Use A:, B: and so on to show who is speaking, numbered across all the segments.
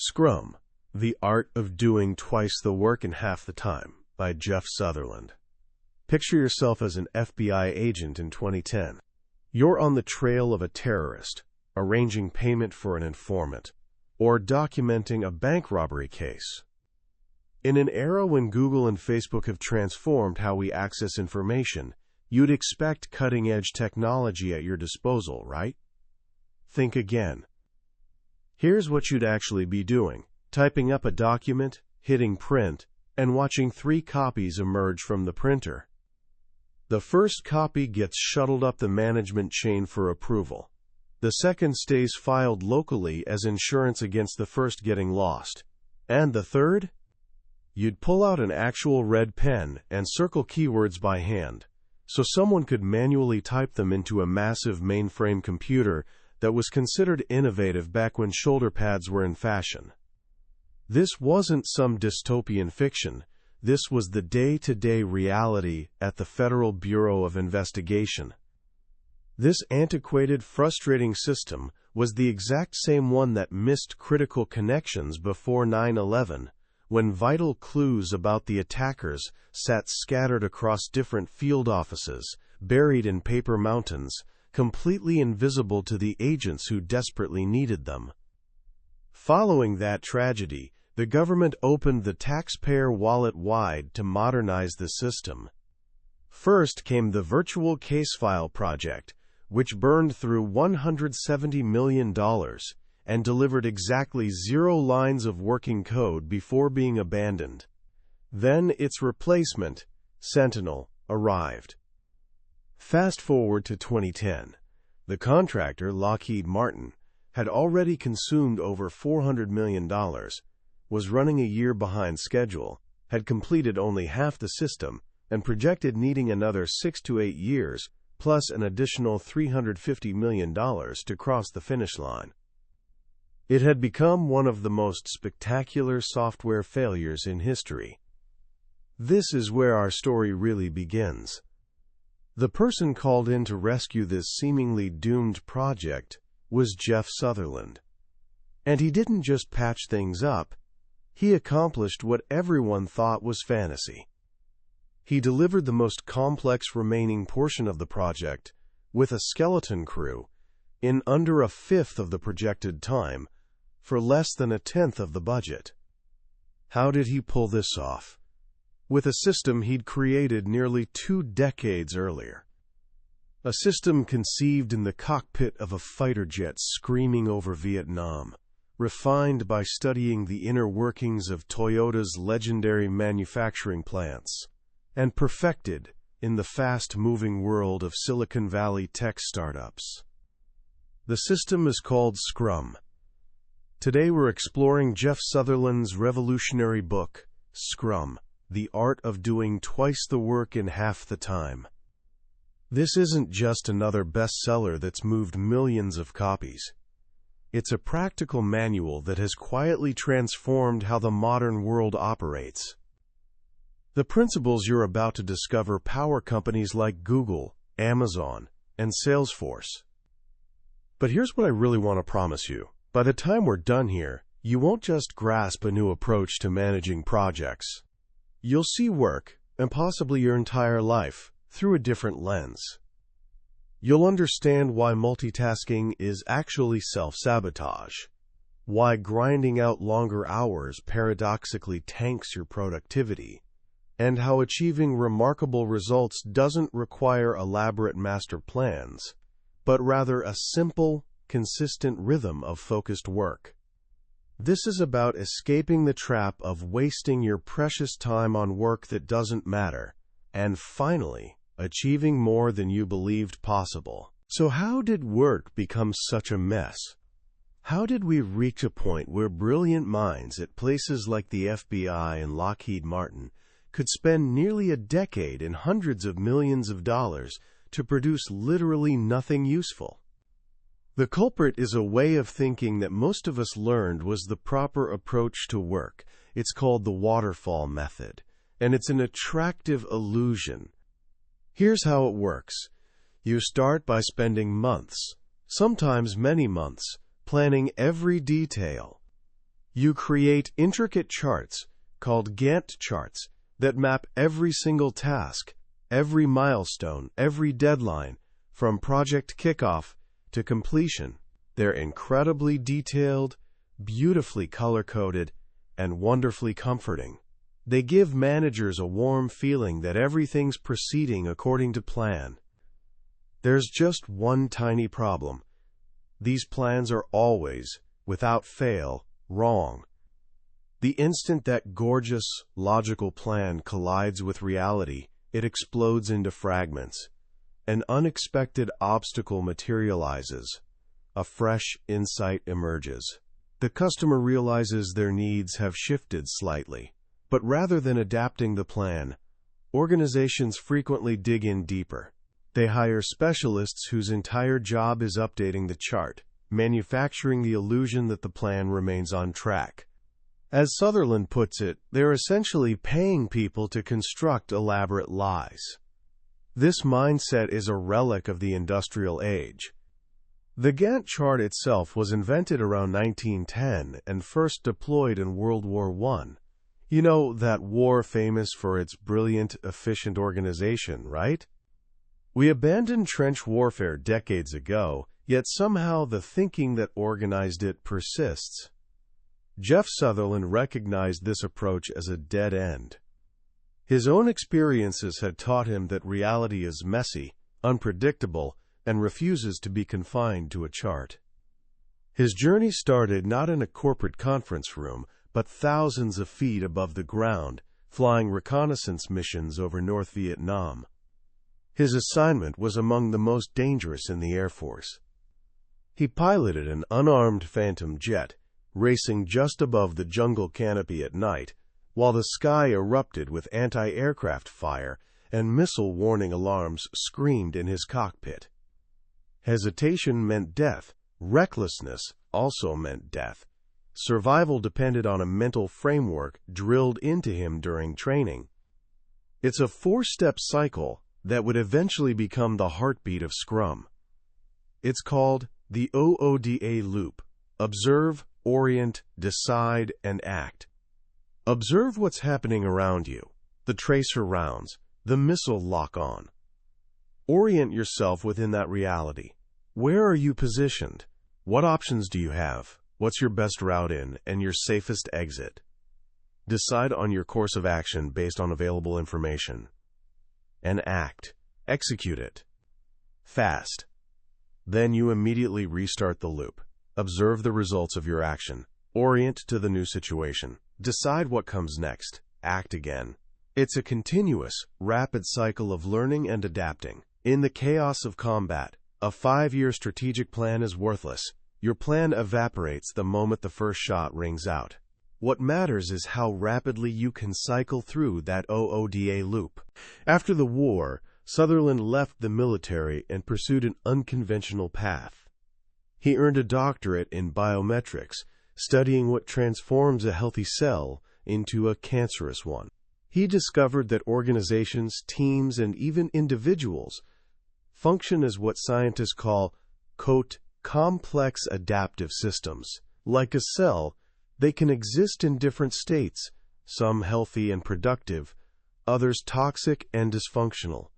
A: Scrum, The Art of Doing Twice the Work in Half the Time, by Jeff Sutherland. Picture yourself as an FBI agent in 2010. You're on the trail of a terrorist, arranging payment for an informant, or documenting a bank robbery case. In an era when Google and Facebook have transformed how we access information, you'd expect cutting-edge technology at your disposal, right? Think again. Here's what you'd actually be doing: typing up a document, hitting print, and watching 3 copies emerge from the printer. The first copy gets shuttled up the management chain for approval. The second stays filed locally as insurance against the first getting lost. And the third? You'd pull out an actual red pen and circle keywords by hand, so someone could manually type them into a massive mainframe computer that was considered innovative back when shoulder pads were in fashion. This wasn't some dystopian fiction. This was the day-to-day reality at the Federal Bureau of Investigation. This antiquated, frustrating system was the exact same one that missed critical connections before 9/11, when vital clues about the attackers sat scattered across different field offices, buried in paper mountains, completely invisible to the agents who desperately needed them. Following that tragedy, the government opened the taxpayer wallet wide to modernize the system. First came the Virtual Case File project, which burned through $170 million and delivered exactly 0 lines of working code before being abandoned. Then its replacement, Sentinel, arrived. Fast forward to 2010. The contractor, Lockheed Martin, had already consumed over $400 million, was running a year behind schedule, had completed only half the system, and projected needing another 6 to 8 years, plus an additional $350 million to cross the finish line. It had become one of the most spectacular software failures in history. This is where our story really begins. The person called in to rescue this seemingly doomed project was Jeff Sutherland. And he didn't just patch things up, he accomplished what everyone thought was fantasy. He delivered the most complex remaining portion of the project, with a skeleton crew, in under 1/5 of the projected time, for less than 1/10 of the budget. How did he pull this off? With a system he'd created nearly 2 decades earlier. A system conceived in the cockpit of a fighter jet screaming over Vietnam, refined by studying the inner workings of Toyota's legendary manufacturing plants, and perfected in the fast-moving world of Silicon Valley tech startups. The system is called Scrum. Today we're exploring Jeff Sutherland's revolutionary book, Scrum, The Art of Doing Twice the Work in Half the Time. This isn't just another bestseller that's moved millions of copies. It's a practical manual that has quietly transformed how the modern world operates. The principles you're about to discover power companies like Google, Amazon, and Salesforce. But here's what I really want to promise you. By the time we're done here, you won't just grasp a new approach to managing projects. You'll see work, and possibly your entire life, through a different lens. You'll understand why multitasking is actually self-sabotage, why grinding out longer hours paradoxically tanks your productivity, and how achieving remarkable results doesn't require elaborate master plans, but rather a simple, consistent rhythm of focused work. This is about escaping the trap of wasting your precious time on work that doesn't matter, and finally, achieving more than you believed possible. So how did work become such a mess? How did we reach a point where brilliant minds at places like the FBI and Lockheed Martin could spend nearly a decade and hundreds of millions of dollars to produce literally nothing useful? The culprit is a way of thinking that most of us learned was the proper approach to work. It's called the waterfall method, and it's an attractive illusion. Here's how it works. You start by spending months, sometimes many months, planning every detail. You create intricate charts, called Gantt charts, that map every single task, every milestone, every deadline, from project kickoff to completion. They're incredibly detailed, beautifully color-coded, and wonderfully comforting. They give managers a warm feeling that everything's proceeding according to plan. There's just one tiny problem. These plans are always, without fail, wrong. The instant that gorgeous, logical plan collides with reality, it explodes into fragments. An unexpected obstacle materializes. A fresh insight emerges. The customer realizes their needs have shifted slightly. But rather than adapting the plan, organizations frequently dig in deeper. They hire specialists whose entire job is updating the chart, manufacturing the illusion that the plan remains on track. As Sutherland puts it, they're essentially paying people to construct elaborate lies. This mindset is a relic of the industrial age. The Gantt chart itself was invented around 1910 and first deployed in World War I. You know, that war famous for its brilliant, efficient organization, right? We abandoned trench warfare decades ago, yet somehow the thinking that organized it persists. Jeff Sutherland recognized this approach as a dead end. His own experiences had taught him that reality is messy, unpredictable, and refuses to be confined to a chart. His journey started not in a corporate conference room, but thousands of feet above the ground, flying reconnaissance missions over North Vietnam. His assignment was among the most dangerous in the Air Force. He piloted an unarmed Phantom jet, racing just above the jungle canopy at night, while the sky erupted with anti-aircraft fire and missile warning alarms screamed in his cockpit. Hesitation meant death. Recklessness also meant death. Survival depended on a mental framework drilled into him during training. It's a four-step cycle that would eventually become the heartbeat of Scrum. It's called the OODA loop: observe, orient, decide, and act. Observe what's happening around you, the tracer rounds, the missile lock-on. Orient yourself within that reality. Where are you positioned? What options do you have? What's your best route in and your safest exit? Decide on your course of action based on available information. And act. Execute it. Fast. Then you immediately restart the loop. Observe the results of your action. Orient to the new situation. Decide what comes next. Act again. It's a continuous, rapid cycle of learning and adapting. In the chaos of combat, a 5-year strategic plan is worthless. Your plan evaporates the moment the first shot rings out. What matters is how rapidly you can cycle through that OODA loop. After the war, Sutherland left the military and pursued an unconventional path. He earned a doctorate in biometrics, studying what transforms a healthy cell into a cancerous one. He discovered that organizations, teams, and even individuals function as what scientists call, quote, complex adaptive systems. Like a cell, they can exist in different states, some healthy and productive, others toxic and dysfunctional.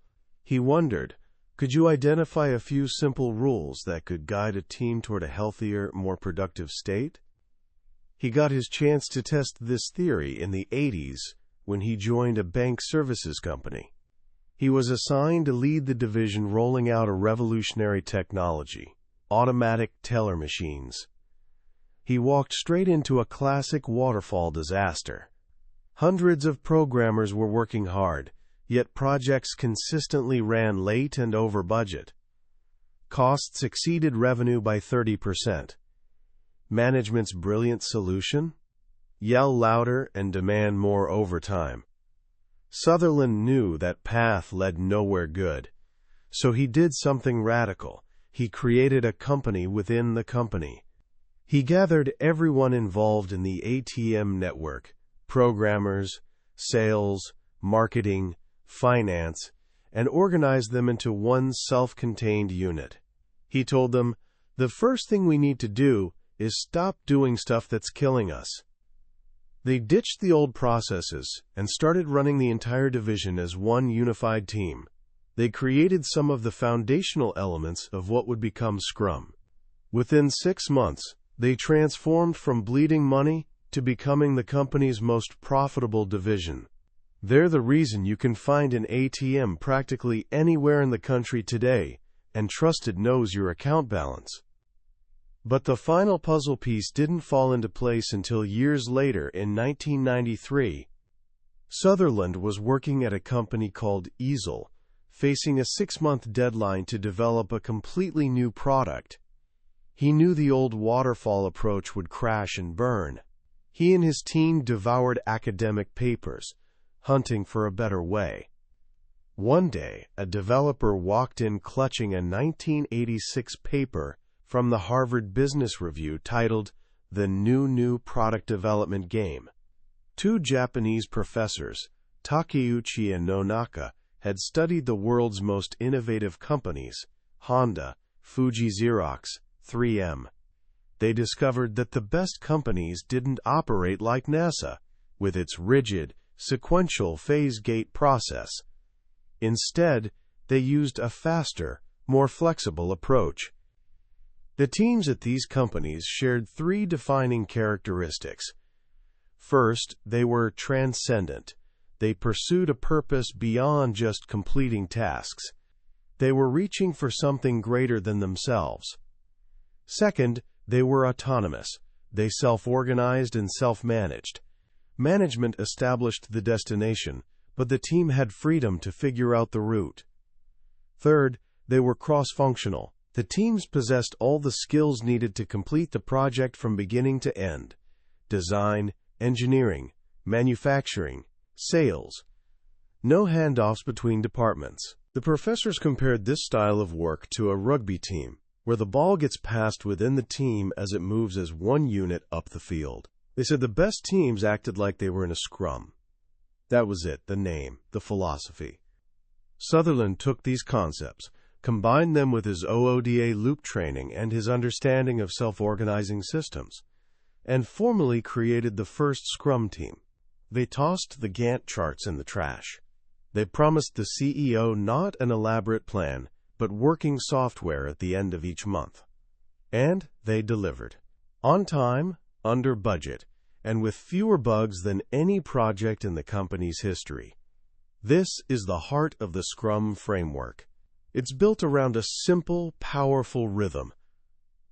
A: He wondered, could you identify a few simple rules that could guide a team toward a healthier, more productive state? He got his chance to test this theory in the 80s when he joined a bank services company. He was assigned to lead the division rolling out a revolutionary technology: automatic teller machines. He walked straight into a classic waterfall disaster. Hundreds of programmers were working hard, yet projects consistently ran late and over budget. Costs exceeded revenue by 30%. Management's brilliant solution? Yell louder and demand more overtime. Sutherland knew that path led nowhere good, so he did something radical. He created a company within the company. He gathered everyone involved in the ATM network: programmers, sales, marketing, finance, and organized them into one self-contained unit. He told them, the first thing we need to do is stop doing stuff that's killing us. They ditched the old processes and started running the entire division as one unified team. They created some of the foundational elements of what would become Scrum. Within 6 months, they transformed from bleeding money to becoming the company's most profitable division. They're the reason you can find an ATM practically anywhere in the country today, and trusted knows your account balance. But the final puzzle piece didn't fall into place until years later in 1993. Sutherland was working at a company called Agile, facing a 6-month deadline to develop a completely new product. He knew the old waterfall approach would crash and burn. He and his team devoured academic papers, hunting for a better way. One day, a developer walked in clutching a 1986 paper from the Harvard Business Review titled The New Product Development Game. 2 Japanese professors, Takeuchi and Nonaka, had studied the world's most innovative companies, Honda, Fuji Xerox, 3M. They discovered that the best companies didn't operate like NASA, with its rigid, sequential phase gate process. Instead, they used a faster, more flexible approach. The teams at these companies shared 3 defining characteristics. First, they were transcendent. They pursued a purpose beyond just completing tasks. They were reaching for something greater than themselves. Second, they were autonomous. They self-organized and self-managed. Management established the destination, but the team had freedom to figure out the route. Third, they were cross-functional. The teams possessed all the skills needed to complete the project from beginning to end: design, engineering, manufacturing, sales. No handoffs between departments. The professors compared this style of work to a rugby team, where the ball gets passed within the team as it moves as one unit up the field. They said the best teams acted like they were in a scrum. That was it, the name, the philosophy. Sutherland took these concepts, combined them with his OODA loop training and his understanding of self-organizing systems, and formally created the first Scrum team. They tossed the Gantt charts in the trash. They promised the CEO not an elaborate plan, but working software at the end of each month. And they delivered. On time, under budget, and with fewer bugs than any project in the company's history. This is the heart of the Scrum framework. It's built around a simple, powerful rhythm.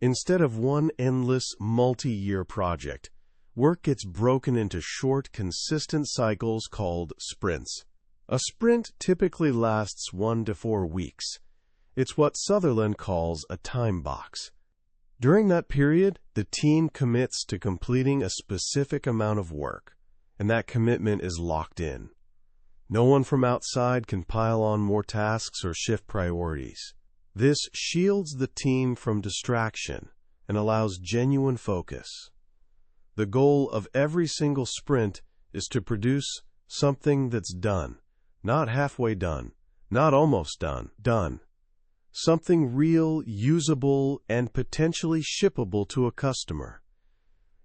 A: Instead of one endless, multi-year project, work gets broken into short, consistent cycles called sprints. A sprint typically lasts 1 to 4 weeks. It's what Sutherland calls a time box. During that period, the team commits to completing a specific amount of work, and that commitment is locked in. No one from outside can pile on more tasks or shift priorities. This shields the team from distraction and allows genuine focus. The goal of every single sprint is to produce something that's done, not halfway done, not almost done, done. Something real, usable, and potentially shippable to a customer.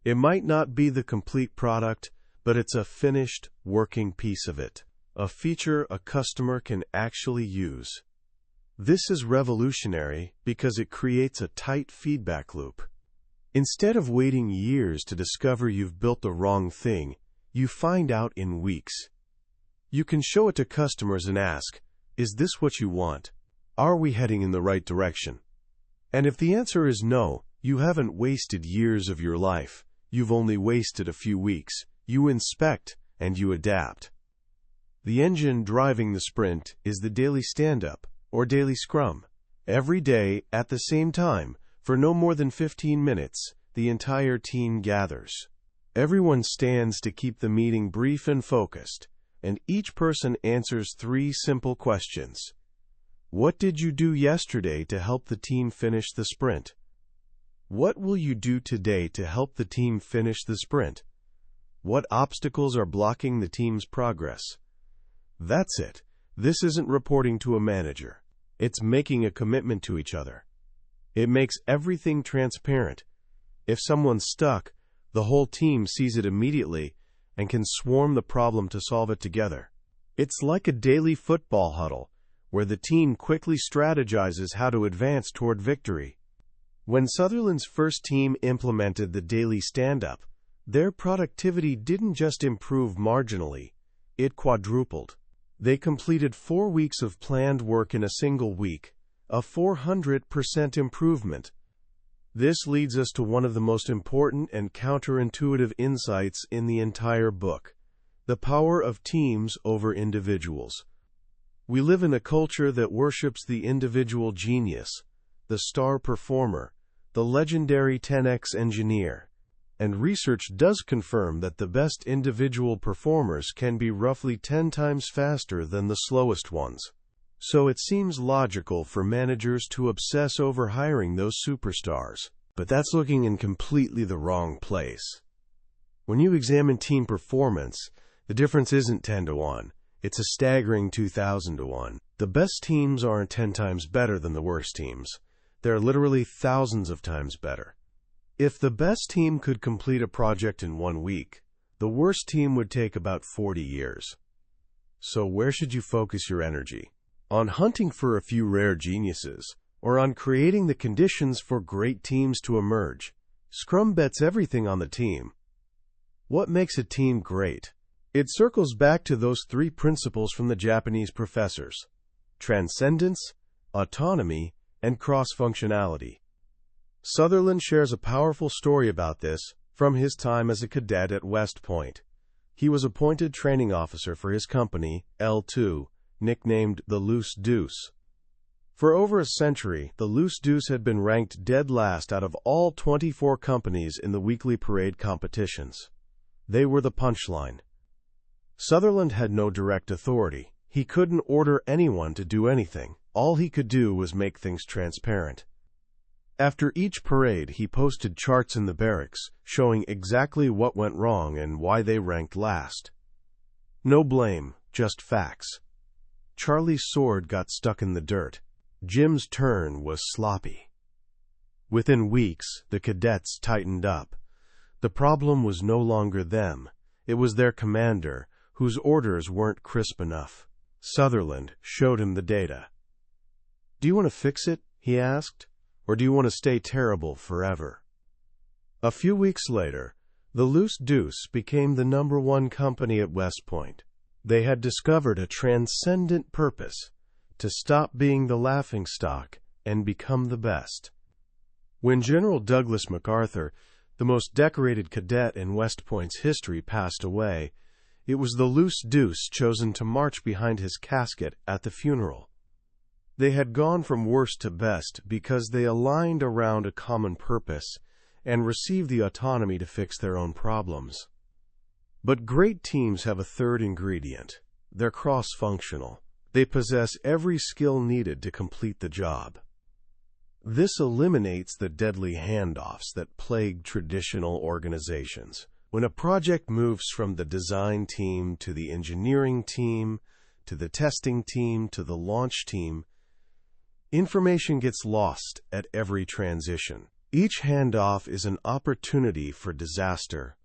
A: It might not be the complete product, but it's a finished, working piece of it. A feature a customer can actually use. This is revolutionary because it creates a tight feedback loop. Instead of waiting years to discover you've built the wrong thing, you find out in weeks. You can show it to customers and ask, "Is this what you want? Are we heading in the right direction?" And if the answer is no, you haven't wasted years of your life. You've only wasted a few weeks. You inspect and you adapt. The engine driving the sprint is the daily stand-up, or daily scrum. Every day, at the same time, for no more than 15 minutes, the entire team gathers. Everyone stands to keep the meeting brief and focused, and each person answers 3 simple questions. What did you do yesterday to help the team finish the sprint? What will you do today to help the team finish the sprint? What obstacles are blocking the team's progress? That's it. This isn't reporting to a manager. It's making a commitment to each other. It makes everything transparent. If someone's stuck, the whole team sees it immediately, and can swarm the problem to solve it together. It's like a daily football huddle, where the team quickly strategizes how to advance toward victory. When Sutherland's first team implemented the daily stand-up, their productivity didn't just improve marginally, it quadrupled. They completed 4 weeks of planned work in a single week, a 400% improvement. This leads us to one of the most important and counterintuitive insights in the entire book: the power of teams over individuals. We live in a culture that worships the individual genius, the star performer, the legendary 10x engineer. And research does confirm that the best individual performers can be roughly 10 times faster than the slowest ones. So it seems logical for managers to obsess over hiring those superstars. But that's looking in completely the wrong place. When you examine team performance, the difference isn't 10 to 1. It's a staggering 2,000 to 1. The best teams aren't 10 times better than the worst teams. They're literally thousands of times better. If the best team could complete a project in 1 week, the worst team would take about 40 years. So where should you focus your energy? On hunting for a few rare geniuses, or on creating the conditions for great teams to emerge? Scrum bets everything on the team. What makes a team great? It circles back to those 3 principles from the Japanese professors: transcendence, autonomy, and cross-functionality. Sutherland shares a powerful story about this from his time as a cadet at West Point. He was appointed training officer for his company, L2, nicknamed the Loose Deuce. For over a century, the Loose Deuce had been ranked dead last out of all 24 companies in the weekly parade competitions. They were the punchline. Sutherland had no direct authority. He couldn't order anyone to do anything. All he could do was make things transparent. After each parade, he posted charts in the barracks showing exactly what went wrong and why they ranked last. No blame, just facts. Charlie's sword got stuck in the dirt. Jim's turn was sloppy. Within weeks, the cadets tightened up. The problem was no longer them. It was their commander, whose orders weren't crisp enough. Sutherland showed him the data. "Do you want to fix it?" he asked. "Or do you want to stay terrible forever?" A few weeks later, the Loose Deuce became the #1 company at West Point. They had discovered a transcendent purpose: to stop being the laughingstock and become the best. When General Douglas MacArthur, the most decorated cadet in West Point's history, passed away, it was the Loose Deuce chosen to march behind his casket at the funeral. They had gone from worst to best because they aligned around a common purpose and received the autonomy to fix their own problems. But great teams have a third ingredient. They're cross-functional. They possess every skill needed to complete the job. This eliminates the deadly handoffs that plague traditional organizations. When a project moves from the design team to the engineering team, to the testing team, to the launch team, information gets lost at every transition. Each handoff is an opportunity for disaster.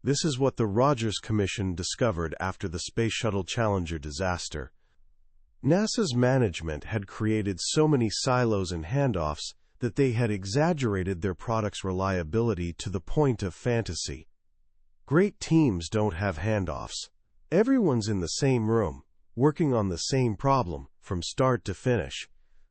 A: This is what the Rogers Commission discovered after the Space Shuttle Challenger disaster. NASA's management had created so many silos and handoffs that they had exaggerated their product's reliability to the point of fantasy. Great teams don't have handoffs. Everyone's in the same room, working on the same problem from start to finish.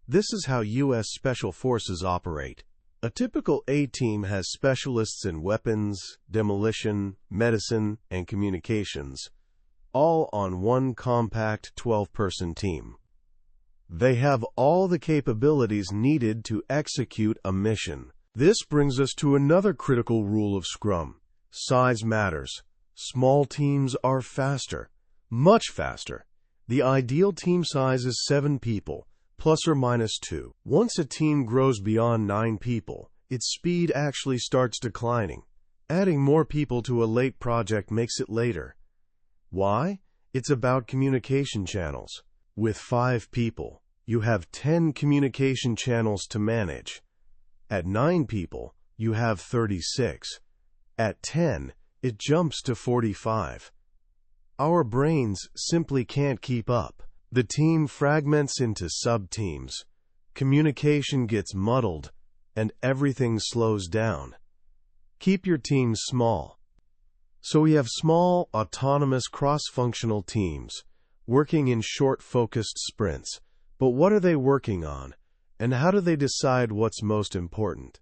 A: This is how U.S. Special Forces operate. A typical A-team has specialists in weapons, demolition, medicine, and communications, all on one compact 12-person team. They have all the capabilities needed to execute a mission. This brings us to another critical rule of Scrum. Size matters. Small teams are faster, much faster. The ideal team size is 7 people. ±2. Once a team grows beyond 9 people, its speed actually starts declining. Adding more people to a late project makes it later. Why? It's about communication channels. With 5 people, you have 10 communication channels to manage. At 9 people, you have 36. At 10, it jumps to 45. Our brains simply can't keep up. The team fragments into sub-teams. Communication gets muddled, and everything slows down. Keep your teams small. So we have small, autonomous, cross-functional teams working in short, focused sprints. But what are they working on, and how do they decide what's most important?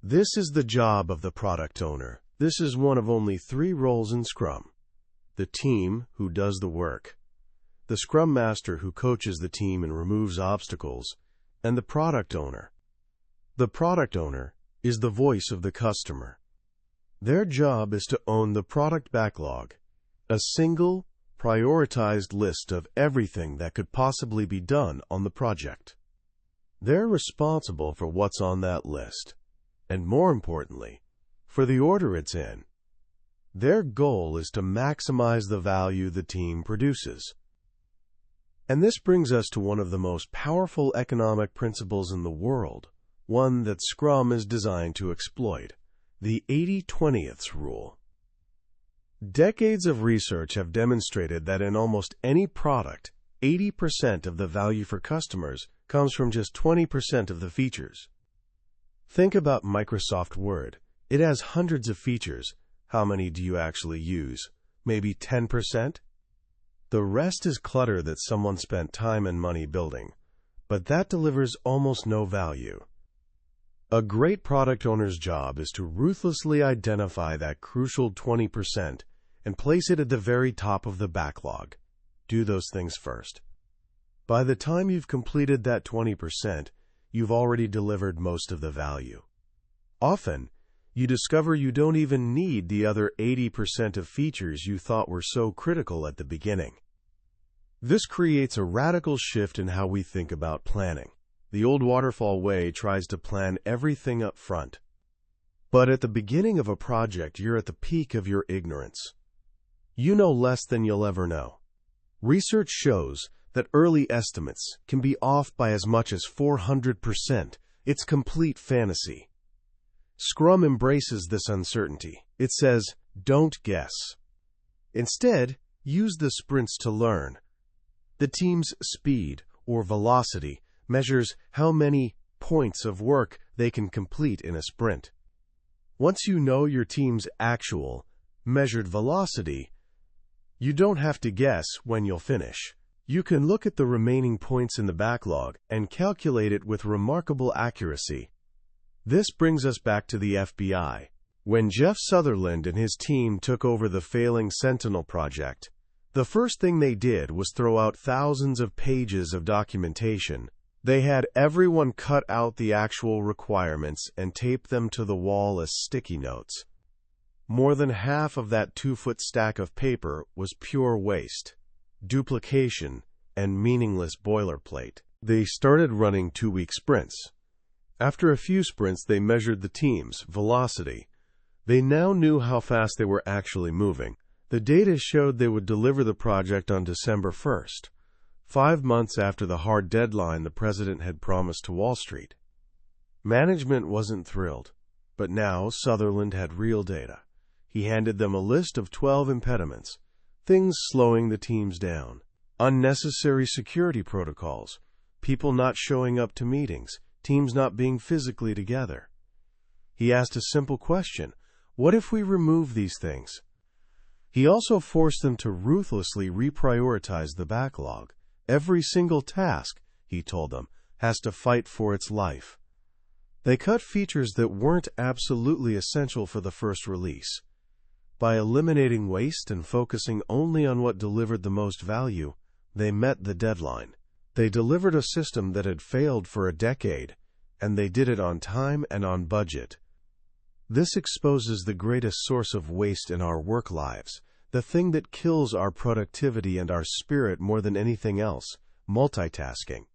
A: This is the job of the product owner. This is one of only 3 roles in Scrum. The team, who does the work, the Scrum Master, who coaches the team and removes obstacles, and the product owner. The product owner is the voice of the customer. Their job is to own the product backlog, a single, prioritized list of everything that could possibly be done on the project. They're responsible for what's on that list, and more importantly, for the order it's in. Their goal is to maximize the value the team produces. And this brings us to one of the most powerful economic principles in the world, one that Scrum is designed to exploit, the 80/20ths rule. Decades of research have demonstrated that in almost any product, 80% of the value for customers comes from just 20% of the features. Think about Microsoft Word. It has hundreds of features. How many do you actually use? Maybe 10%? The rest is clutter that someone spent time and money building, but that delivers almost no value. A great product owner's job is to ruthlessly identify that crucial 20% and place it at the very top of the backlog. Do those things first. By the time you've completed that 20%, you've already delivered most of the value. Often, you discover you don't even need the other 80% of features you thought were so critical at the beginning. This creates a radical shift in how we think about planning. The old waterfall way tries to plan everything up front. But at the beginning of a project, you're at the peak of your ignorance. You know less than you'll ever know. Research shows that early estimates can be off by as much as 400%. It's complete fantasy. Scrum embraces this uncertainty. It says, don't guess. Instead, use the sprints to learn. The team's speed, or velocity, measures how many points of work they can complete in a sprint. Once you know your team's actual, measured velocity, you don't have to guess when you'll finish. You can look at the remaining points in the backlog and calculate it with remarkable accuracy. This brings us back to the FBI. When Jeff Sutherland and his team took over the failing Sentinel project, the first thing they did was throw out thousands of pages of documentation. They had everyone cut out the actual requirements and tape them to the wall as sticky notes. More than half of that 2-foot stack of paper was pure waste, duplication, and meaningless boilerplate. They started running 2-week sprints. After a few sprints, they measured the team's velocity. They now knew how fast they were actually moving. The data showed they would deliver the project on December 1st, 5 months after the hard deadline the president had promised to Wall Street. Management wasn't thrilled, but now Sutherland had real data. He handed them a list of 12 impediments, things slowing the teams down, unnecessary security protocols, people not showing up to meetings, teams not being physically together. He asked a simple question: what if we remove these things? He also forced them to ruthlessly reprioritize the backlog. Every single task, he told them, has to fight for its life. They cut features that weren't absolutely essential for the first release. By eliminating waste and focusing only on what delivered the most value, they met the deadline. They delivered a system that had failed for a decade, and they did it on time and on budget. This exposes the greatest source of waste in our work lives, the thing that kills our productivity and our spirit more than anything else: multitasking.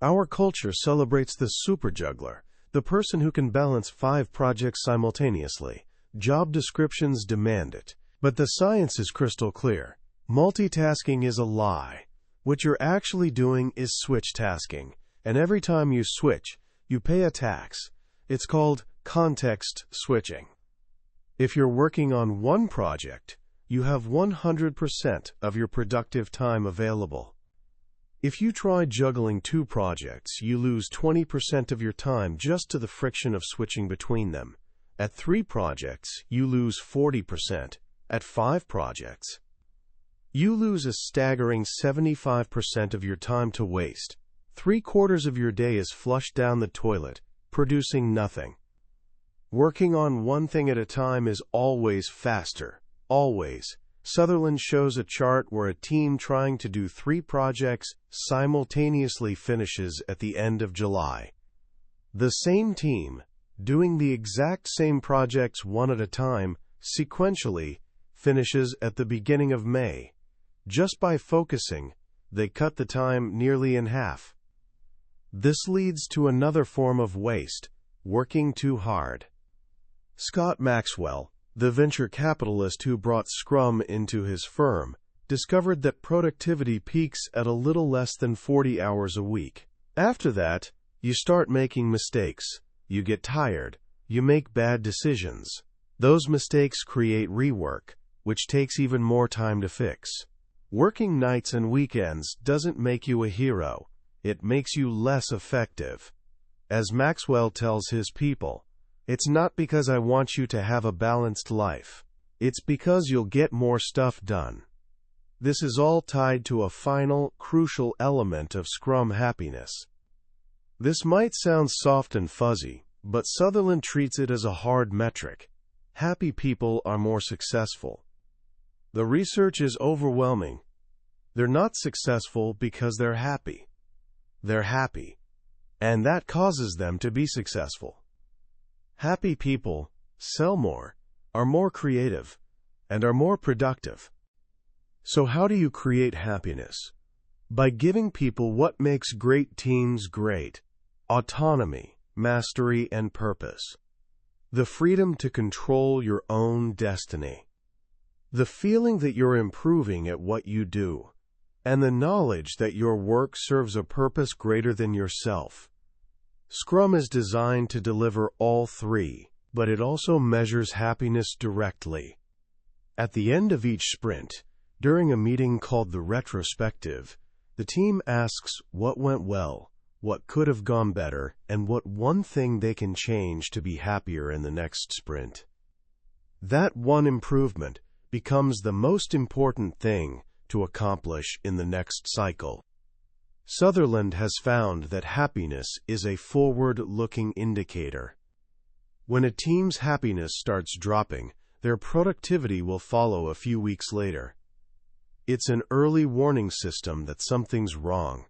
A: Our culture celebrates the superjuggler, the person who can balance 5 projects simultaneously. Job descriptions demand it, but the science is crystal clear. Multitasking is a lie. What you're actually doing is switch tasking, and every time you switch, you pay a tax. It's called context switching. If you're working on one project, you have 100% of your productive time available. If you try juggling two projects, you lose 20% of your time just to the friction of switching between them. At 3 projects, you lose 40%. At 5 projects, you lose a staggering 75% of your time to waste. 3/4 of your day is flushed down the toilet, producing nothing. Working on one thing at a time is always faster. Always. Sutherland shows a chart where a team trying to do 3 projects simultaneously finishes at the end of July. The same team, doing the exact same projects one at a time, sequentially, finishes at the beginning of May. Just by focusing, they cut the time nearly in half. This leads to another form of waste, working too hard. Scott Maxwell, the venture capitalist who brought Scrum into his firm, discovered that productivity peaks at a little less than 40 hours a week. After that, you start making mistakes, you get tired, you make bad decisions. Those mistakes create rework, which takes even more time to fix. Working nights and weekends doesn't make you a hero, it makes you less effective. As Maxwell tells his people, "It's not because I want you to have a balanced life. It's because you'll get more stuff done." This is all tied to a final, crucial element of Scrum happiness. This might sound soft and fuzzy, but Sutherland treats it as a hard metric. Happy people are more successful. The research is overwhelming. They're not successful because they're happy. They're happy, and that causes them to be successful. Happy people sell more, are more creative, and are more productive. So how do you create happiness? By giving people what makes great teams great: autonomy, mastery, and purpose. The freedom to control your own destiny. The feeling that you're improving at what you do, and the knowledge that your work serves a purpose greater than yourself. Scrum is designed to deliver all 3, but it also measures happiness directly. At the end of each sprint, during a meeting called the retrospective, the team asks what went well, what could have gone better, and what one thing they can change to be happier in the next sprint. That one improvement becomes the most important thing to accomplish in the next cycle. Sutherland has found that happiness is a forward-looking indicator. When a team's happiness starts dropping, their productivity will follow a few weeks later. It's an early warning system that something's wrong.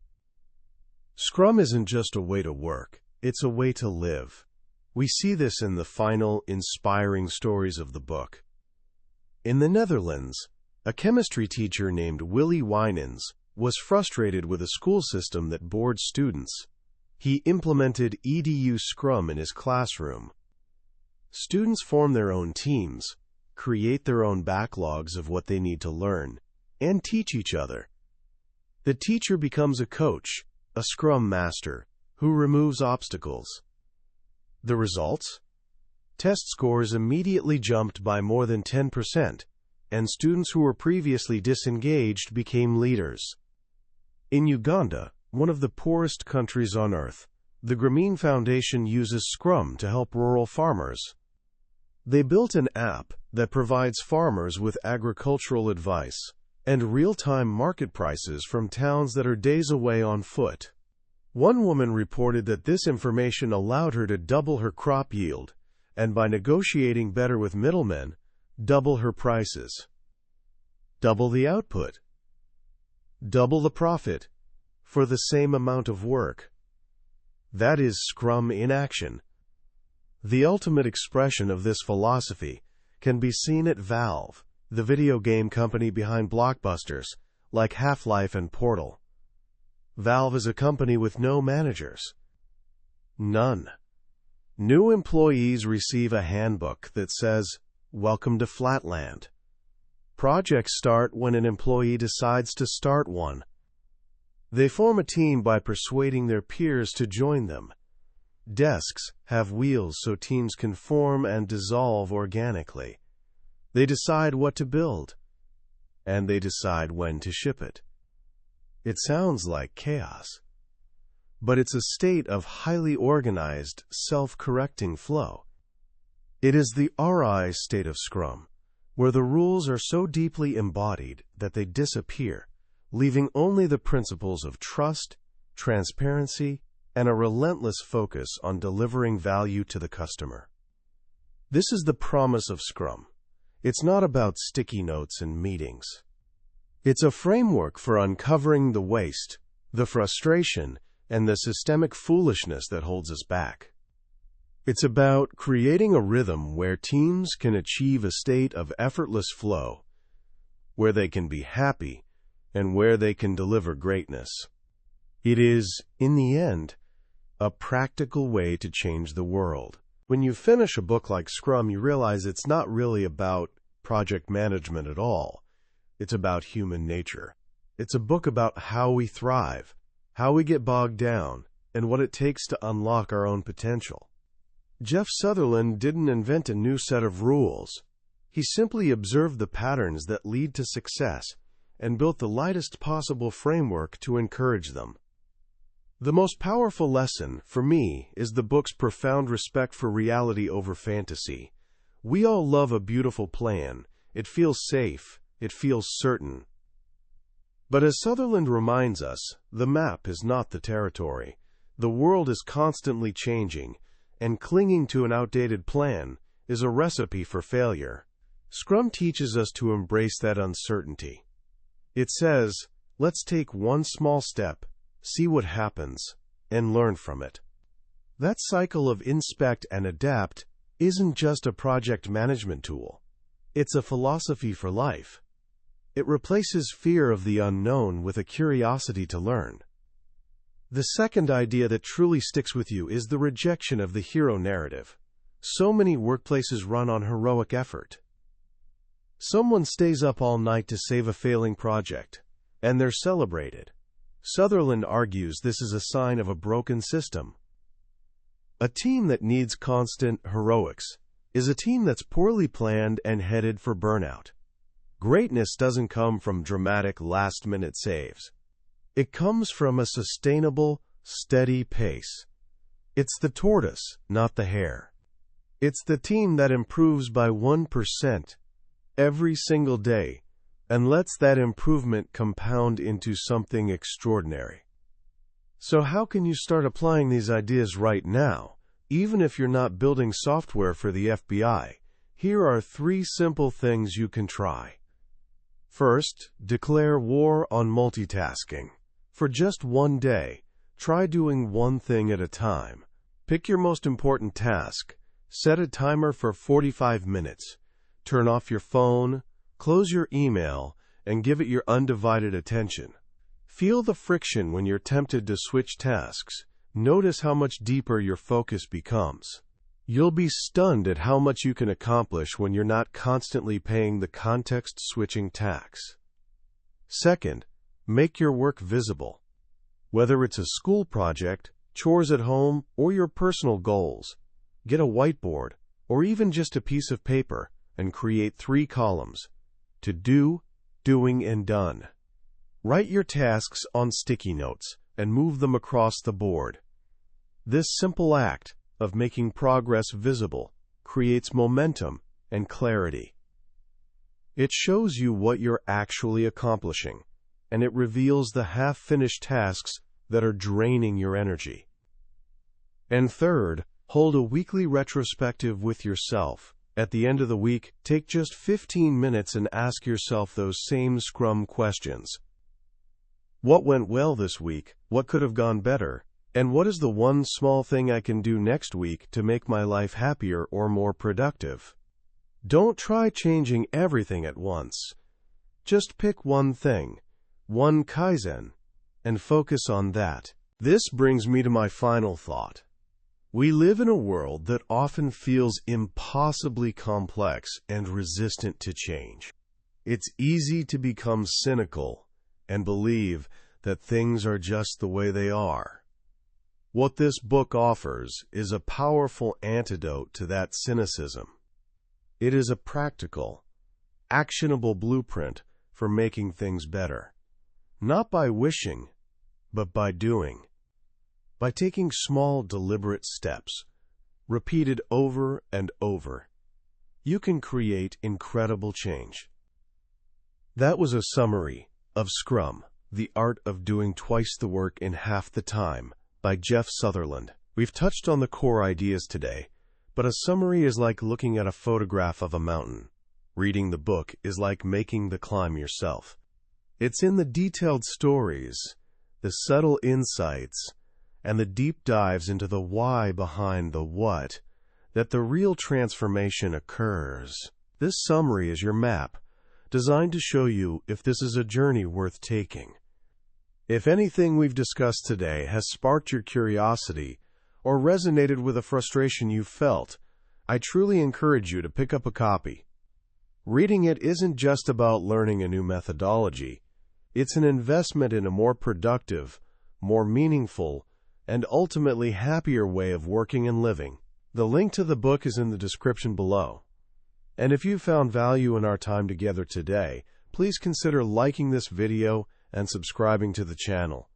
A: Scrum isn't just a way to work, it's a way to live. We see this in the final, inspiring stories of the book. In the Netherlands, a chemistry teacher named Willy Wijnens was frustrated with a school system that bored students. He implemented EDU Scrum in his classroom. Students form their own teams, create their own backlogs of what they need to learn, and teach each other. The teacher becomes a coach, a Scrum master, who removes obstacles. The results? Test scores immediately jumped by more than 10%, and students who were previously disengaged became leaders. In Uganda, one of the poorest countries on earth, the Grameen Foundation uses Scrum to help rural farmers. They built an app that provides farmers with agricultural advice and real-time market prices from towns that are days away on foot. One woman reported that this information allowed her to double her crop yield, and by negotiating better with middlemen, double her prices. Double the output. Double the profit for the same amount of work. That is Scrum in action. The ultimate expression of this philosophy can be seen at Valve, the video game company behind blockbusters like Half-Life and Portal. Valve is a company with no managers. None. New employees receive a handbook that says, "Welcome to Flatland." Projects start when an employee decides to start one. They form a team by persuading their peers to join them. Desks have wheels so teams can form and dissolve organically. They decide what to build, and they decide when to ship it. It sounds like chaos, but it's a state of highly organized, self-correcting flow. It is the RI state of Scrum, where the rules are so deeply embodied that they disappear, leaving only the principles of trust, transparency, and a relentless focus on delivering value to the customer. This is the promise of Scrum. It's not about sticky notes and meetings. It's a framework for uncovering the waste, the frustration, and the systemic foolishness that holds us back. It's about creating a rhythm where teams can achieve a state of effortless flow, where they can be happy, and where they can deliver greatness. It is, in the end, a practical way to change the world. When you finish a book like Scrum, you realize it's not really about project management at all. It's about human nature. It's a book about how we thrive, how we get bogged down, and what it takes to unlock our own potential. Jeff Sutherland didn't invent a new set of rules. He simply observed the patterns that lead to success and built the lightest possible framework to encourage them. The most powerful lesson, for me, is the book's profound respect for reality over fantasy. We all love a beautiful plan. It feels safe. It feels certain. But as Sutherland reminds us, the map is not the territory. The world is constantly changing, and clinging to an outdated plan is a recipe for failure. Scrum teaches us to embrace that uncertainty. It says, let's take one small step, see what happens, and learn from it. That cycle of inspect and adapt isn't just a project management tool. It's a philosophy for life. It replaces fear of the unknown with a curiosity to learn. The second idea that truly sticks with you is the rejection of the hero narrative. So many workplaces run on heroic effort. Someone stays up all night to save a failing project, and they're celebrated. Sutherland argues this is a sign of a broken system. A team that needs constant heroics is a team that's poorly planned and headed for burnout. Greatness doesn't come from dramatic last-minute saves. It comes from a sustainable, steady pace. It's the tortoise, not the hare. It's the team that improves by 1% every single day and lets that improvement compound into something extraordinary. So how can you start applying these ideas right now, even if you're not building software for the FBI? Here are 3 simple things you can try. First, declare war on multitasking. For just one day, try doing one thing at a time. Pick your most important task. Set a timer for 45 minutes. Turn off your phone, close your email, and give it your undivided attention. Feel the friction when you're tempted to switch tasks. Notice how much deeper your focus becomes. You'll be stunned at how much you can accomplish when you're not constantly paying the context-switching tax. Second, make your work visible. Whether it's a school project, chores at home, or your personal goals, get a whiteboard, or even just a piece of paper, and create 3 columns: to do, doing, and done. Write your tasks on sticky notes and move them across the board. This simple act of making progress visible creates momentum and clarity. It shows you what you're actually accomplishing, and it reveals the half-finished tasks that are draining your energy. And third, hold a weekly retrospective with yourself. At the end of the week, take just 15 minutes and ask yourself those same Scrum questions. What went well this week? What could have gone better? And what is the one small thing I can do next week to make my life happier or more productive? Don't try changing everything at once. Just pick one thing, one Kaizen, and focus on that. This brings me to my final thought. We live in a world that often feels impossibly complex and resistant to change. It's easy to become cynical and believe that things are just the way they are. What this book offers is a powerful antidote to that cynicism. It is a practical, actionable blueprint for making things better. Not by wishing, but by doing. By taking small, deliberate steps, repeated over and over, you can create incredible change. That was a summary of Scrum, The Art of Doing Twice the Work in Half the Time, by Jeff Sutherland. We've touched on the core ideas today, but a summary is like looking at a photograph of a mountain. Reading the book is like making the climb yourself. It's in the detailed stories, the subtle insights, and the deep dives into the why behind the what that the real transformation occurs. This summary is your map, designed to show you if this is a journey worth taking. If anything we've discussed today has sparked your curiosity or resonated with a frustration you felt, I truly encourage you to pick up a copy. Reading it isn't just about learning a new methodology. It's an investment in a more productive, more meaningful, and ultimately happier way of working and living. The link to the book is in the description below. And if you found value in our time together today, please consider liking this video and subscribing to the channel.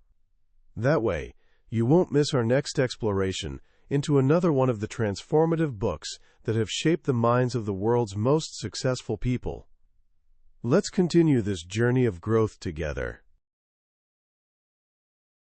A: That way, you won't miss our next exploration into another one of the transformative books that have shaped the minds of the world's most successful people. Let's continue this journey of growth together.